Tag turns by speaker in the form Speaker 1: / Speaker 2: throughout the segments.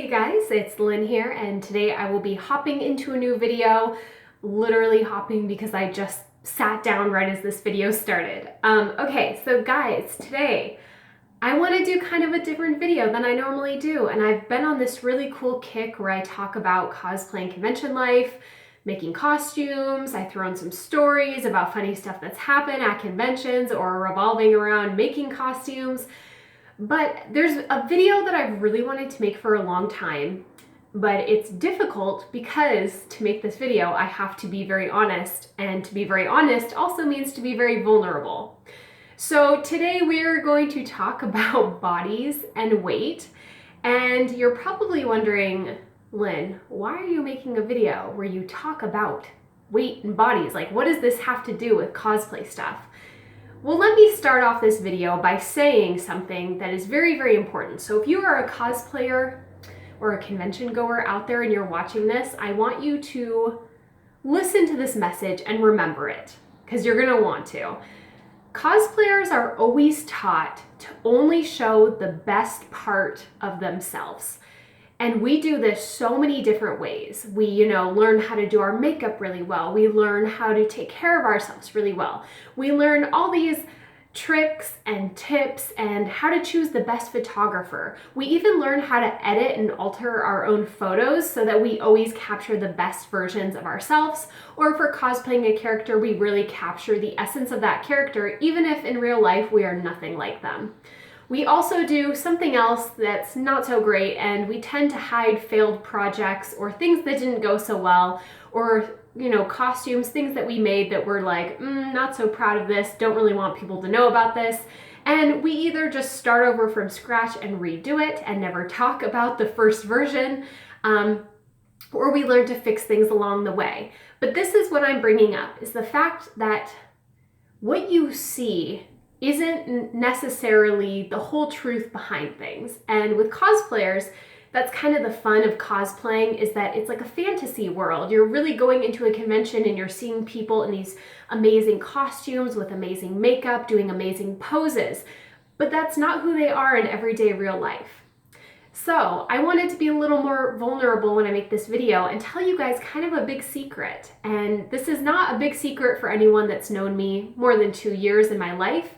Speaker 1: Hey guys, it's Lynn here, and today I will be hopping into a new video, literally hopping because I just sat down right as this video started. Okay, so guys, today I want to do kind of a different video than I normally do, and I've been on this really cool kick where I talk about cosplay and convention life, making costumes, I throw in some stories about funny stuff that's happened at conventions or revolving around making costumes. But there's a video that I've really wanted to make for a long time, but it's difficult because to make this video, I have to be very honest, and to be very honest also means to be very vulnerable. So today we're going to talk about bodies and weight, and you're probably wondering, Lynn, why are you making a video where you talk about weight and bodies? Like, what does this have to do with cosplay stuff? Well, let me start off this video by saying something that is very, very important. So if you are a cosplayer or a convention goer out there and you're watching this, I want you to listen to this message and remember it, because you're gonna want to. Cosplayers are always taught to only show the best part of themselves. And we do this so many different ways. We, learn how to do our makeup really well. We learn how to take care of ourselves really well. We learn all these tricks and tips and how to choose the best photographer. We even learn how to edit and alter our own photos so that we always capture the best versions of ourselves. Or if we're cosplaying a character, we really capture the essence of that character, even if in real life we are nothing like them. We also do something else that's not so great, and we tend to hide failed projects or things that didn't go so well, or costumes, things that we made that we're like, not so proud of this, don't really want people to know about this. And we either just start over from scratch and redo it and never talk about the first version, or we learn to fix things along the way. But this is what I'm bringing up, is the fact that what you see isn't necessarily the whole truth behind things. And with cosplayers, that's kind of the fun of cosplaying, is that it's like a fantasy world. You're really going into a convention and you're seeing people in these amazing costumes with amazing makeup, doing amazing poses. But that's not who they are in everyday real life. So I wanted to be a little more vulnerable when I make this video and tell you guys kind of a big secret. And this is not a big secret for anyone that's known me more than 2 years in my life,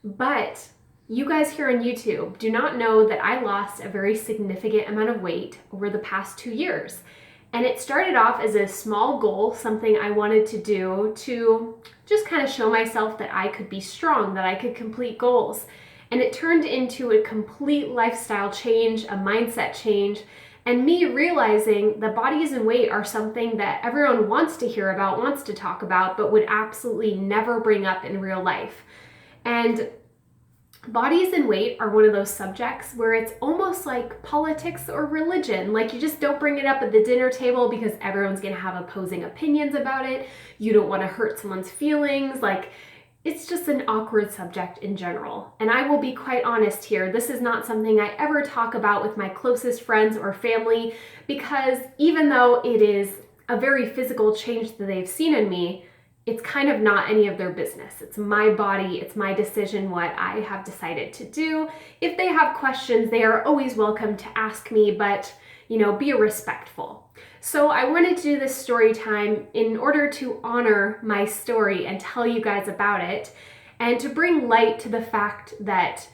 Speaker 1: but you guys here on YouTube do not know that I lost a very significant amount of weight over the past 2 years. And it started off as a small goal, something I wanted to do to just kind of show myself that I could be strong, that I could complete goals. And it turned into a complete lifestyle change, a mindset change, and me realizing that bodies and weight are something that everyone wants to hear about, wants to talk about, but would absolutely never bring up in real life. And bodies and weight are one of those subjects where it's almost like politics or religion. Like, you just don't bring it up at the dinner table because everyone's gonna have opposing opinions about it. You don't want to hurt someone's feelings. Like, it's just an awkward subject in general. And I will be quite honest here, this is not something I ever talk about with my closest friends or family, because even though it is a very physical change that they've seen in me, it's kind of not any of their business. It's my body, it's my decision, what I have decided to do. If they have questions, they are always welcome to ask me, but be respectful. So I wanted to do this story time in order to honor my story and tell you guys about it, and to bring light to the fact that,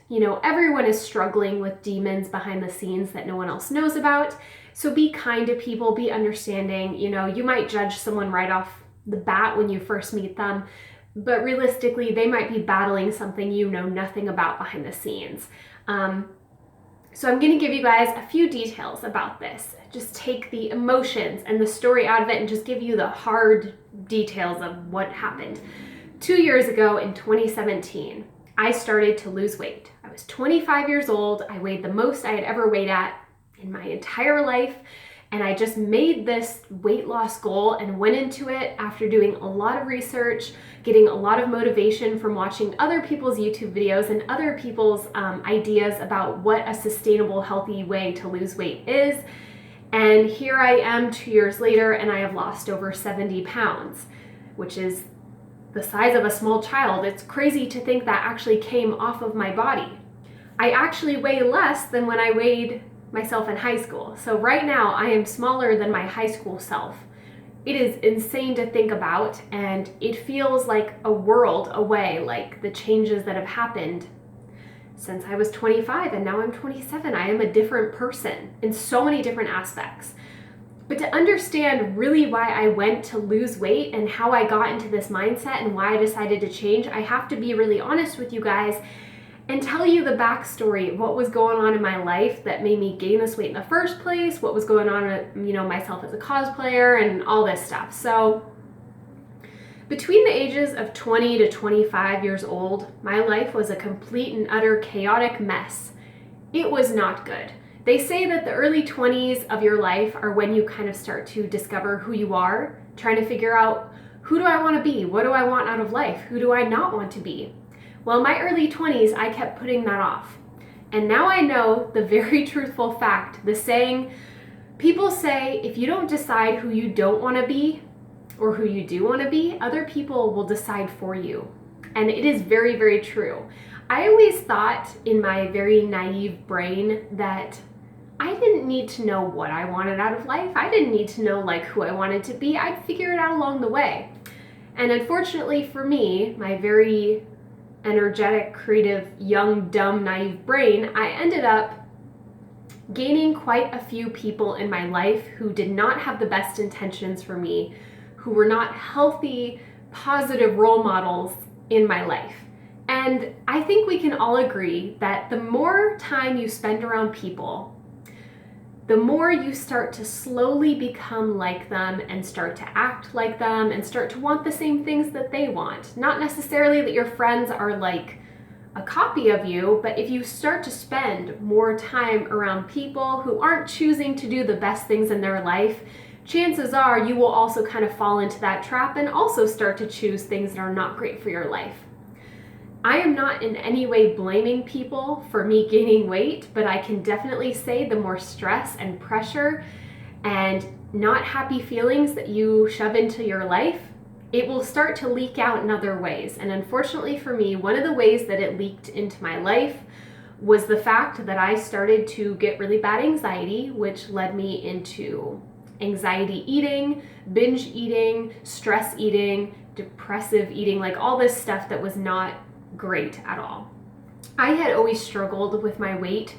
Speaker 1: everyone is struggling with demons behind the scenes that no one else knows about. So be kind to people, be understanding. You might judge someone right off the bat when you first meet them, but realistically, they might be battling something you know nothing about behind the scenes. So I'm gonna give you guys a few details about this. Just take the emotions and the story out of it and just give you the hard details of what happened. 2 years ago in 2017, I started to lose weight. I was 25 years old. I weighed the most I had ever weighed at in my entire life. And I just made this weight loss goal and went into it after doing a lot of research, getting a lot of motivation from watching other people's YouTube videos and other people's ideas about what a sustainable, healthy way to lose weight is. And here I am 2 years later, and I have lost over 70 pounds, which is the size of a small child. It's crazy to think that actually came off of my body. I actually weigh less than when I weighed myself in high school. So right now I am smaller than my high school self. It is insane to think about, and it feels like a world away, like the changes that have happened since I was 25 and now I'm 27. I am a different person in so many different aspects. But to understand really why I went to lose weight and how I got into this mindset and why I decided to change, I have to be really honest with you guys and tell you the backstory of what was going on in my life that made me gain this weight in the first place, what was going on with, myself as a cosplayer and all this stuff. So between the ages of 20 to 25 years old, my life was a complete and utter chaotic mess. It was not good. They say that the early 20s of your life are when you kind of start to discover who you are, trying to figure out, who do I want to be? What do I want out of life? Who do I not want to be? Well, in my early 20s, I kept putting that off. And now I know the very truthful fact, the saying, people say if you don't decide who you don't want to be or who you do want to be, other people will decide for you. And it is very, very true. I always thought in my very naive brain that I didn't need to know what I wanted out of life. I didn't need to know who I wanted to be. I'd figure it out along the way. And unfortunately for me, my very energetic, creative, young, dumb, naive brain, I ended up gaining quite a few people in my life who did not have the best intentions for me, who were not healthy, positive role models in my life. And I think we can all agree that the more time you spend around people, the more you start to slowly become like them and start to act like them and start to want the same things that they want. Not necessarily that your friends are like a copy of you, but if you start to spend more time around people who aren't choosing to do the best things in their life, chances are you will also kind of fall into that trap and also start to choose things that are not great for your life. I am not in any way blaming people for me gaining weight, but I can definitely say the more stress and pressure and not happy feelings that you shove into your life, it will start to leak out in other ways. And unfortunately for me, one of the ways that it leaked into my life was the fact that I started to get really bad anxiety, which led me into anxiety eating, binge eating, stress eating, depressive eating, all this stuff that was not great at all. I had always struggled with my weight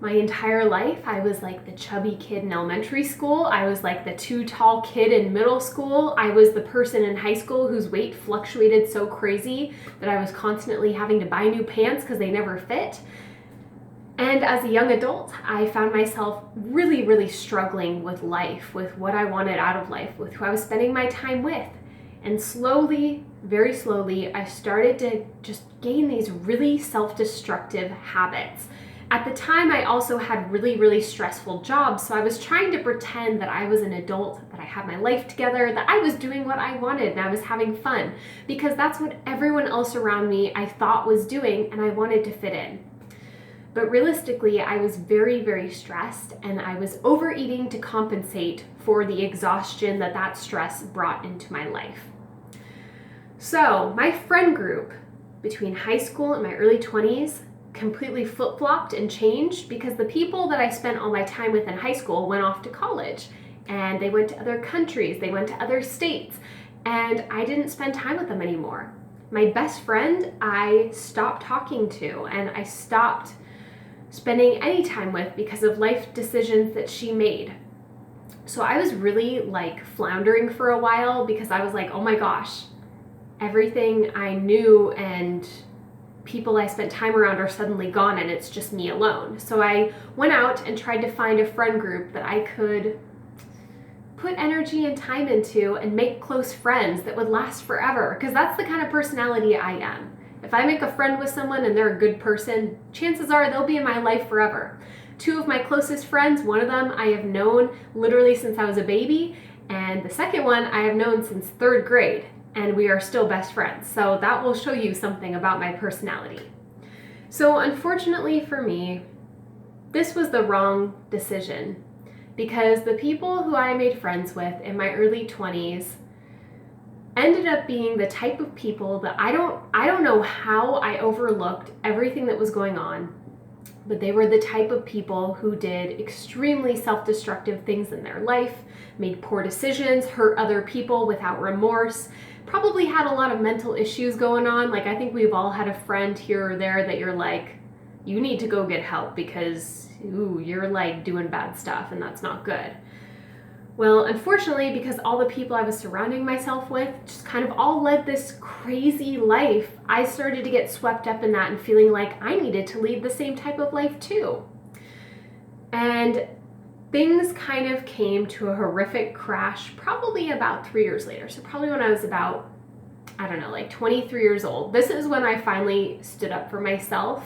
Speaker 1: my entire life. I was like the chubby kid in elementary school. I was like the too tall kid in middle school. I was the person in high school whose weight fluctuated so crazy that I was constantly having to buy new pants because they never fit. And as a young adult, I found myself really, really struggling with life, with what I wanted out of life, with who I was spending my time with. And slowly, very slowly, I started to just gain these really self-destructive habits. At the time, I also had really, really stressful jobs, so I was trying to pretend that I was an adult, that I had my life together, that I was doing what I wanted and I was having fun, because that's what everyone else around me I thought was doing, and I wanted to fit in. But realistically, I was very, very stressed, and I was overeating to compensate for the exhaustion that that stress brought into my life. So my friend group between high school and my early 20s completely flip-flopped and changed because the people that I spent all my time with in high school went off to college, and they went to other countries, they went to other states, and I didn't spend time with them anymore. My best friend, I stopped talking to, and I stopped spending any time with because of life decisions that she made. So I was really floundering for a while because I was like, oh my gosh, everything I knew and people I spent time around are suddenly gone and it's just me alone. So I went out and tried to find a friend group that I could put energy and time into and make close friends that would last forever, because that's the kind of personality I am. If I make a friend with someone and they're a good person, chances are they'll be in my life forever. Two of my closest friends, one of them I have known literally since I was a baby, and the second one I have known since 3rd grade, and we are still best friends. So that will show you something about my personality. So unfortunately for me, this was the wrong decision, because the people who I made friends with in my early 20s ended up being the type of people that I don't know how I overlooked everything that was going on. but they were the type of people who did extremely self-destructive things in their life, made poor decisions, hurt other people without remorse, probably had a lot of mental issues going on. Like, I think we've all had a friend here or there that you're like, you need to go get help because, ooh, you're like doing bad stuff and that's not good. Well, unfortunately, because all the people I was surrounding myself with just kind of all led this crazy life, I started to get swept up in that and feeling like I needed to lead the same type of life too. And things kind of came to a horrific crash probably about 3 years later. So probably when I was about, I don't know, like 23 years old. This is when I finally stood up for myself,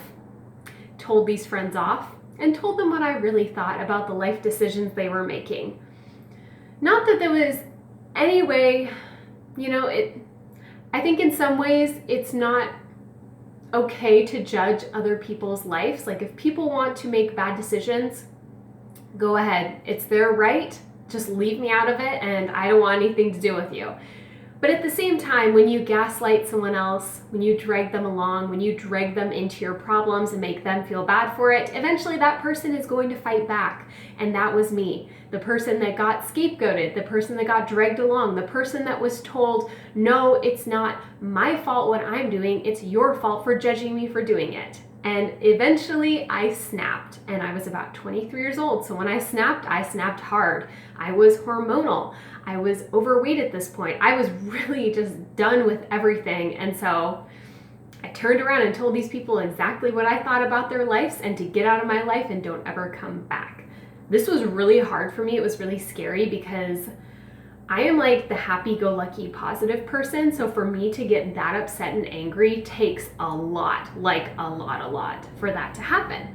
Speaker 1: told these friends off, and told them what I really thought about the life decisions they were making. Not that there was any way, I think in some ways it's not okay to judge other people's lives. Like, if people want to make bad decisions, go ahead. It's their right. Just leave me out of it and I don't want anything to do with you. But at the same time, when you gaslight someone else, when you drag them along, when you drag them into your problems and make them feel bad for it, eventually that person is going to fight back. And that was me. The person that got scapegoated, the person that got dragged along, the person that was told, no, it's not my fault what I'm doing, it's your fault for judging me for doing it. And eventually I snapped, and I was about 23 years old. So when I snapped hard. I was hormonal. I was overweight at this point. I was really just done with everything. And so I turned around and told these people exactly what I thought about their lives and to get out of my life and don't ever come back. This was really hard for me. It was really scary because I am like the happy-go-lucky positive person. So for me to get that upset and angry takes a lot, like a lot for that to happen.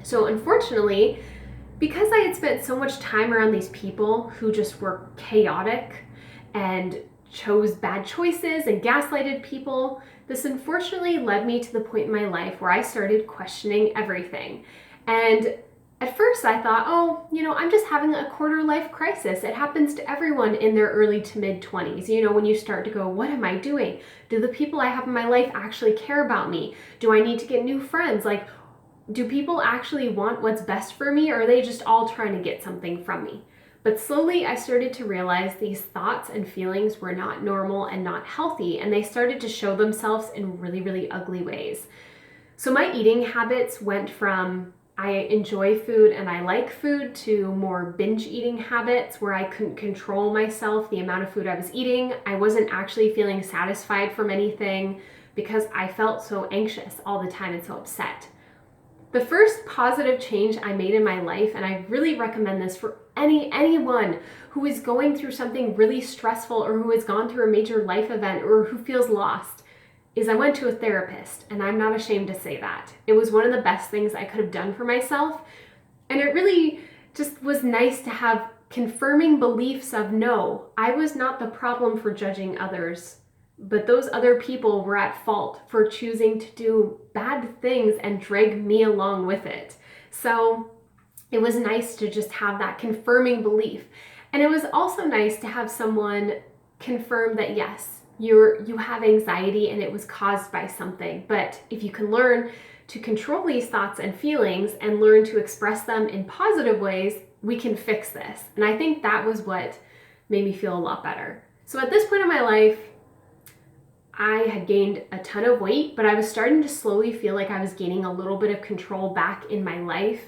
Speaker 1: So unfortunately, because I had spent so much time around these people who just were chaotic and chose bad choices and gaslighted people, this unfortunately led me to the point in my life where I started questioning everything. And at first I thought, I'm just having a quarter life crisis. It happens to everyone in their early to mid 20s. When you start to go, what am I doing? Do the people I have in my life actually care about me? Do I need to get new friends? Like, do people actually want what's best for me, or are they just all trying to get something from me? But slowly I started to realize these thoughts and feelings were not normal and not healthy, and they started to show themselves in really, really ugly ways. So my eating habits went from I enjoy food and I like food to more binge eating habits where I couldn't control myself, the amount of food I was eating. I wasn't actually feeling satisfied from anything because I felt so anxious all the time and so upset. The first positive change I made in my life, and I really recommend this for anyone who is going through something really stressful or who has gone through a major life event or who feels lost, is I went to a therapist, and I'm not ashamed to say that. It was one of the best things I could have done for myself, and it really just was nice to have confirming beliefs of, no, I was not the problem for judging others, but those other people were at fault for choosing to do bad things and drag me along with it. So it was nice to just have that confirming belief. And it was also nice to have someone confirm that, yes, you have anxiety and it was caused by something. But if you can learn to control these thoughts and feelings and learn to express them in positive ways, we can fix this. And I think that was what made me feel a lot better. So at this point in my life, I had gained a ton of weight, but I was starting to slowly feel like I was gaining a little bit of control back in my life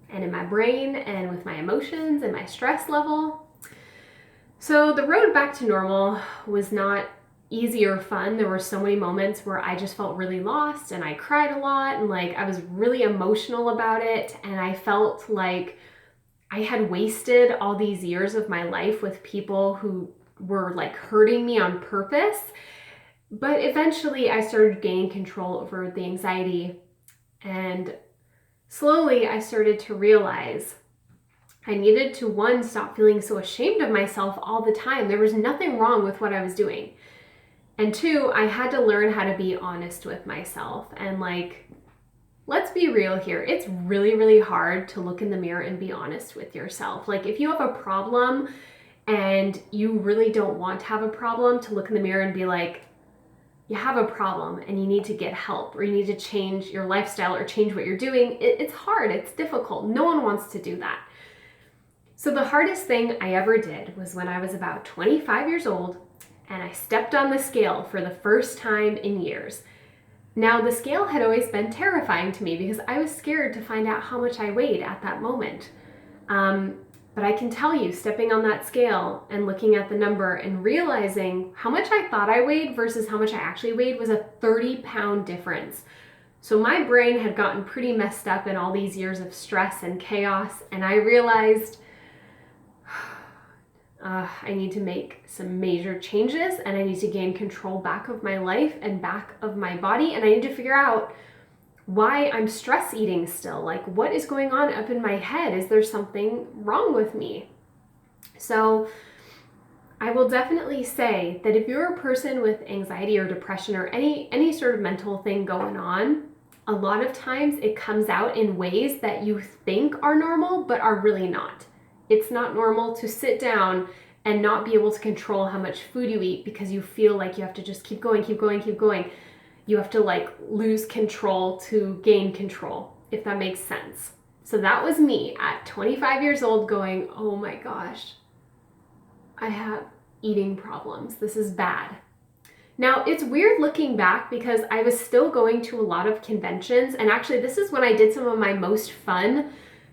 Speaker 1: and in my brain and with my emotions and my stress level. So the road back to normal was not easy or fun. There were so many moments where I just felt really lost and I cried a lot and I was really emotional about it, and I felt like I had wasted all these years of my life with people who were hurting me on purpose. But eventually I started gaining control over the anxiety, and slowly I started to realize I needed to, one, stop feeling so ashamed of myself all the time. There was nothing wrong with what I was doing. And two, I had to learn how to be honest with myself. And let's be real here. It's really, really hard to look in the mirror and be honest with yourself. If you have a problem and you really don't want to have a problem, to look in the mirror and be like, you have a problem and you need to get help, or you need to change your lifestyle or change what you're doing, it's hard, it's difficult. No one wants to do that. So the hardest thing I ever did was when I was about 25 years old and I stepped on the scale for the first time in years. Now, the scale had always been terrifying to me because I was scared to find out how much I weighed at that moment. But I can tell you, stepping on that scale and looking at the number and realizing how much I thought I weighed versus how much I actually weighed was a 30-pound difference. So my brain had gotten pretty messed up in all these years of stress and chaos, and I realized I need to make some major changes, and I need to gain control back of my life and back of my body, and I need to figure out why I'm stress eating still. Like, what is going on up in my head? Is there something wrong with me? So I will definitely say that if you're a person with anxiety or depression or any sort of mental thing going on, a lot of times it comes out in ways that you think are normal but are really not. It's not normal to sit down and not be able to control how much food you eat because you feel like you have to just keep going. You have to like lose control to gain control, if that makes sense. So that was me at 25 years old going, oh my gosh, I have eating problems. This is bad. Now, it's weird looking back because I was still going to a lot of conventions, and actually this is when I did some of my most fun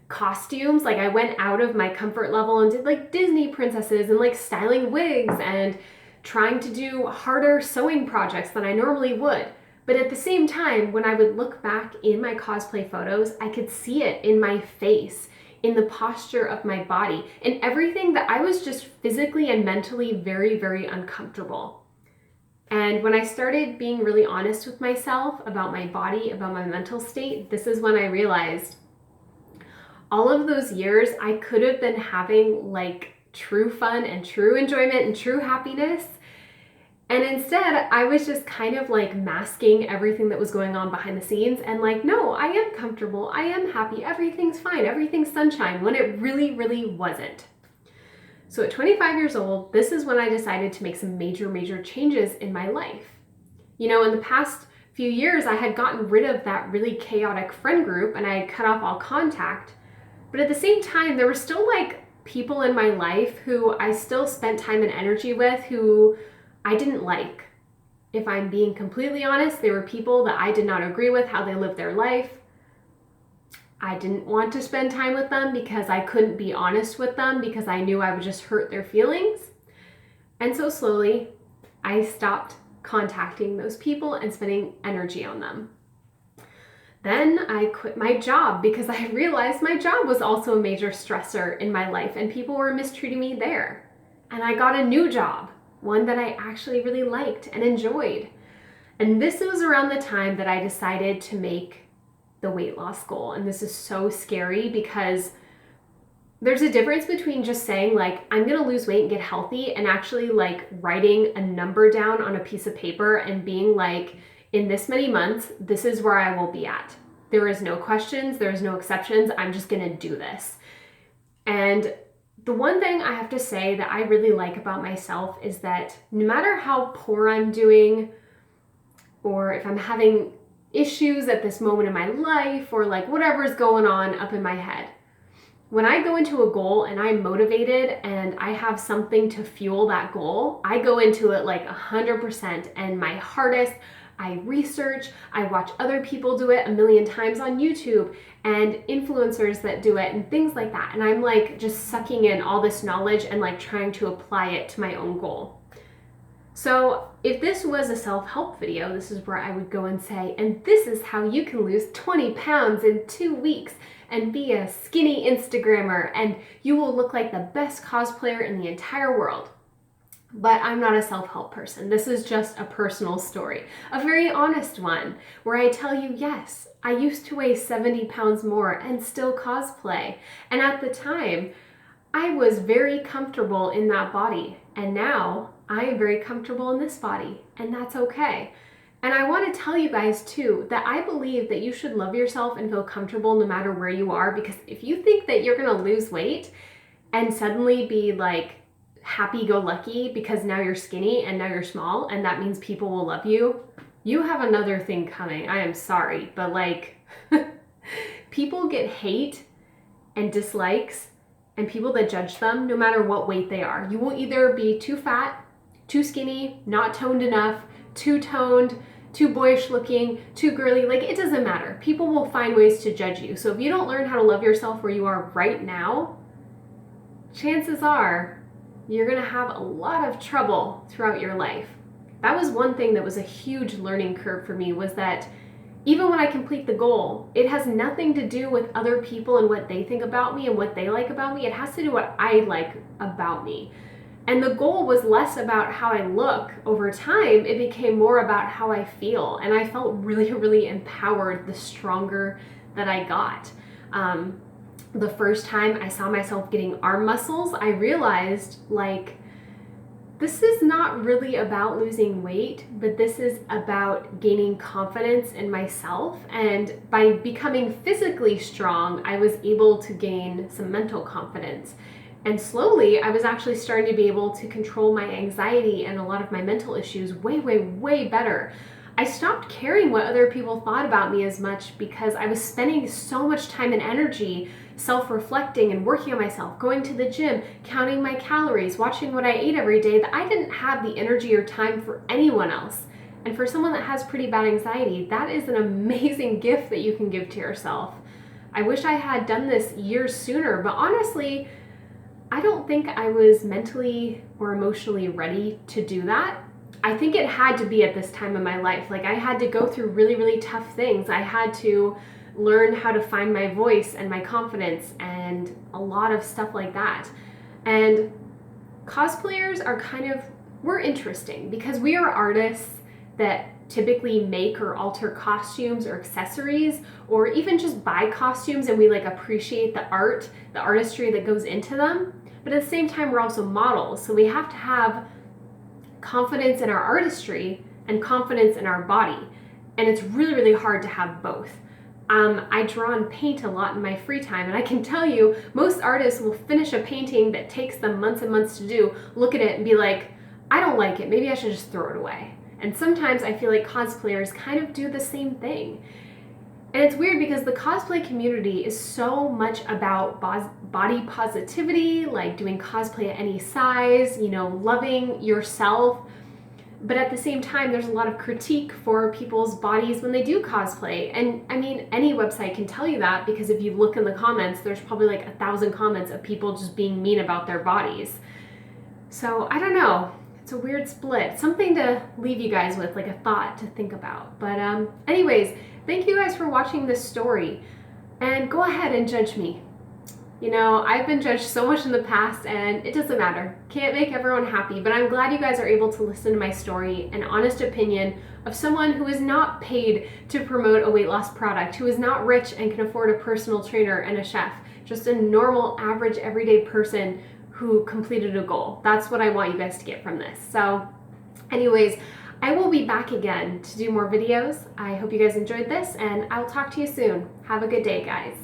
Speaker 1: costumes. Like, I went out of my comfort level and did like Disney princesses and like styling wigs and trying to do harder sewing projects than I normally would. But at the same time, when I would look back in my cosplay photos, I could see it in my face, in the posture of my body, in everything that I was just physically and mentally very, very uncomfortable. And when I started being really honest with myself about my body, about my mental state, this is when I realized all of those years I could have been having like true fun and true enjoyment and true happiness. And instead, I was just kind of like masking everything that was going on behind the scenes and like, no, I am comfortable, I am happy, everything's fine, everything's sunshine, when it really, really wasn't. So at 25 years old, this is when I decided to make some major, major changes in my life. You know, in the past few years, I had gotten rid of that really chaotic friend group and I had cut off all contact. But at the same time, there were still like people in my life who I still spent time and energy with who I didn't like. If I'm being completely honest, they were people that I did not agree with how they lived their life. I didn't want to spend time with them because I couldn't be honest with them because I knew I would just hurt their feelings. And so slowly, I stopped contacting those people and spending energy on them. Then I quit my job because I realized my job was also a major stressor in my life and people were mistreating me there. And I got a new job, one that I actually really liked and enjoyed. And this was around the time that I decided to make the weight loss goal. And this is so scary because there's a difference between just saying like, I'm gonna lose weight and get healthy, and actually like writing a number down on a piece of paper and being like, in this many months, this is where I will be at. There is no questions, there is no exceptions, I'm just gonna do this. And the one thing I have to say that I really like about myself is that no matter how poor I'm doing, or if I'm having issues at this moment in my life, or like whatever's going on up in my head, when I go into a goal and I'm motivated and I have something to fuel that goal, I go into it like 100% and my hardest. I research, I watch other people do it a million times on YouTube and influencers that do it and things like that. And I'm like just sucking in all this knowledge and like trying to apply it to my own goal. So if this was a self-help video, this is where I would go and say, and this is how you can lose 20 pounds in 2 weeks and be a skinny Instagrammer and you will look like the best cosplayer in the entire world. But I'm not a self-help person. This is just a personal story, a very honest one, where I tell you, yes, I used to weigh 70 pounds more and still cosplay. And at the time, I was very comfortable in that body. And now I am very comfortable in this body, and that's okay. And I want to tell you guys too, that I believe that you should love yourself and feel comfortable no matter where you are, because if you think that you're gonna lose weight and suddenly be like happy-go-lucky because now you're skinny and now you're small and that means people will love you, you have another thing coming. I am sorry, but like people get hate and dislikes and people that judge them no matter what weight they are. You will either be too fat, too skinny, not toned enough, too toned, too boyish looking, too girly, like it doesn't matter. People will find ways to judge you. So if you don't learn how to love yourself where you are right now, chances are you're gonna have a lot of trouble throughout your life. That was one thing that was a huge learning curve for me, was that even when I complete the goal, it has nothing to do with other people and what they think about me and what they like about me. It has to do what I like about me. And the goal was less about how I look over time. It became more about how I feel. And I felt really, really empowered the stronger that I got. The first time I saw myself getting arm muscles, I realized like, this is not really about losing weight, but this is about gaining confidence in myself. And by becoming physically strong, I was able to gain some mental confidence. And slowly, I was actually starting to be able to control my anxiety and a lot of my mental issues way, way, way better. I stopped caring what other people thought about me as much because I was spending so much time and energy self-reflecting and working on myself, going to the gym, counting my calories, watching what I ate every day, that I didn't have the energy or time for anyone else. And for someone that has pretty bad anxiety, that is an amazing gift that you can give to yourself. I wish I had done this years sooner, but honestly, I don't think I was mentally or emotionally ready to do that. I think it had to be at this time in my life. Like I had to go through really, really tough things. I had to learn how to find my voice and my confidence and a lot of stuff like that. And cosplayers are we're interesting because we are artists that typically make or alter costumes or accessories, or even just buy costumes, and we like appreciate the art, the artistry that goes into them. But at the same time, we're also models. So we have to have confidence in our artistry and confidence in our body. And it's really, really hard to have both. I draw and paint a lot in my free time, and I can tell you, most artists will finish a painting that takes them months and months to do, look at it and be like, I don't like it, maybe I should just throw it away. And sometimes I feel like cosplayers kind of do the same thing. And it's weird because the cosplay community is so much about body positivity, like doing cosplay at any size, loving yourself. But at the same time, there's a lot of critique for people's bodies when they do cosplay. And I mean, any website can tell you that, because if you look in the comments, there's probably like 1,000 comments of people just being mean about their bodies. So I don't know. It's a weird split. Something to leave you guys with, like a thought to think about. But anyways, thank you guys for watching this story. And go ahead and judge me. I've been judged so much in the past, and it doesn't matter. Can't make everyone happy, but I'm glad you guys are able to listen to my story, an honest opinion of someone who is not paid to promote a weight loss product, who is not rich and can afford a personal trainer and a chef, just a normal, average, everyday person who completed a goal. That's what I want you guys to get from this. So anyways, I will be back again to do more videos. I hope you guys enjoyed this, and I'll talk to you soon. Have a good day, guys.